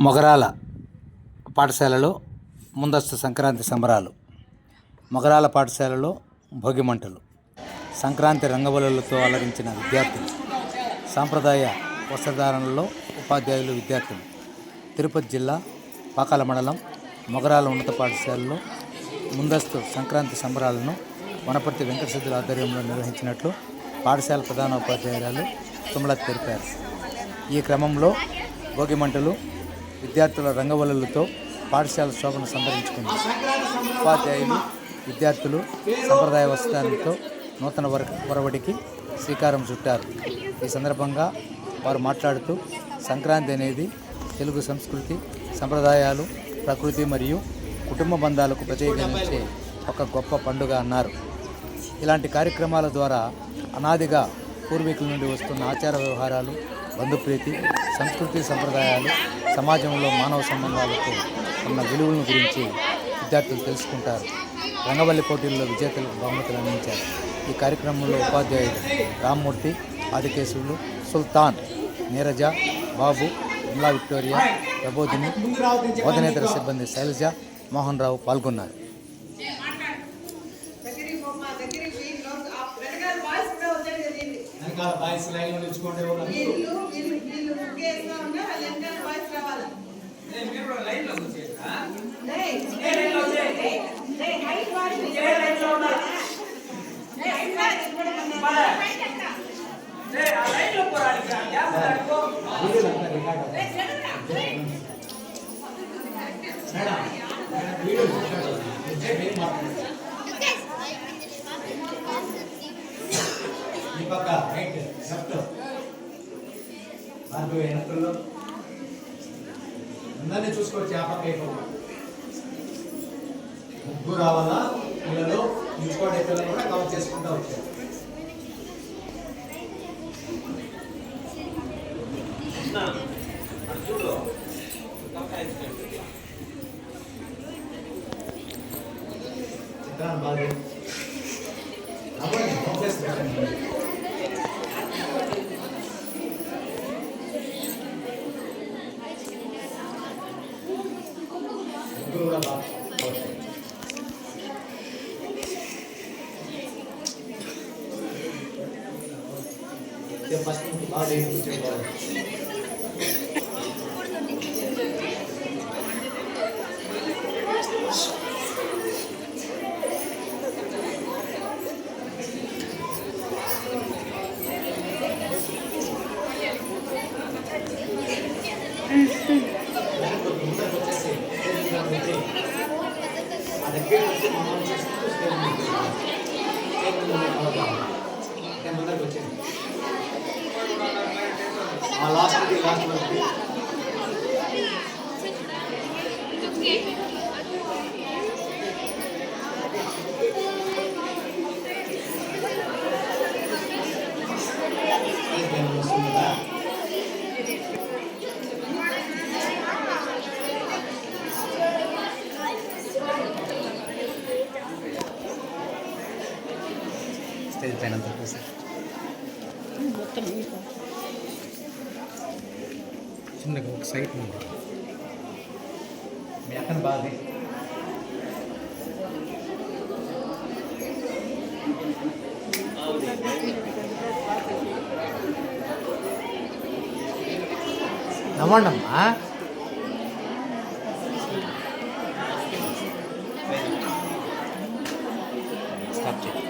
మొగరాల పాఠశాలలో ముందస్తు సంక్రాంతి సంబరాలు. మొగరాల పాఠశాలలో భోగిమంటలు, సంక్రాంతి రంగవల్లులతో అలరించిన విద్యార్థులు, సాంప్రదాయ వస్త్రధారణలో ఉపాధ్యాయులు, విద్యార్థులు. తిరుపతి జిల్లా పాకాల మండలం మొగరాల ఉన్నత పాఠశాలలో ముందస్తు సంక్రాంతి సంబరాలను వనపర్తి వెంకటసిద్ధుల ఆధ్వర్యంలో నిర్వహించినట్లు పాఠశాల ప్రధాన ఉపాధ్యాయురాలు తుమ్మలత తెలిపారు. ఈ క్రమంలో భోగిమంటలు, విద్యార్థుల రంగవల్లులతో పాఠశాల శోభను సంతరించుకుంది. ఉపాధ్యాయులు, విద్యార్థులు సంప్రదాయ వస్త్రాలతో నూతన ఒరవడికి శ్రీకారం చుట్టారు. ఈ సందర్భంగా వారు మాట్లాడుతూ, సంక్రాంతి అనేది తెలుగు సంస్కృతి, సంప్రదాయాలు, ప్రకృతి మరియు కుటుంబ బంధాలకు ప్రత్యేకించే ఒక గొప్ప పండుగ అన్నారు. ఇలాంటి కార్యక్రమాల ద్వారా అనాదిగా పూర్వీకుల నుండి వస్తున్న ఆచార వ్యవహారాలు, బంధుప్రీతి, సంస్కృతి, సంప్రదాయాలు, సమాజంలో మానవ సంబంధాలకు ఉన్న విలువలను గురించి విద్యార్థులు తెలుసుకుంటారు. రంగవల్లి పోటీల్లో విజేతలకు బహుమతులు అందించారు. ఈ కార్యక్రమంలో ఉపాధ్యాయులు రామ్మూర్తి, ఆదికేశవులు, సుల్తాన్, నీరజ, బాబు, విమలా విక్టోరియా, ప్రబోధిని, బోధనేతర సిబ్బంది శైలజ, మోహన్ రావు పాల్గొన్నారు. అందరినీ చూసుకోవచ్చు. ఆ పక్క ముగ్గురు రావాలా, పిల్లలు నిల్చుకోండి, పిల్లలు కూడా కవర్ చేసుకుంటూ వచ్చారు. చిత్రాన్ని బాగా ఫస్ట్ బాగా స్టేజ్ పైన చిన్నగా ఒక సైట్ ఉంది. మీ అక్కను బాగా నవ్వండమ్మా. స్టాప్ చేయండి.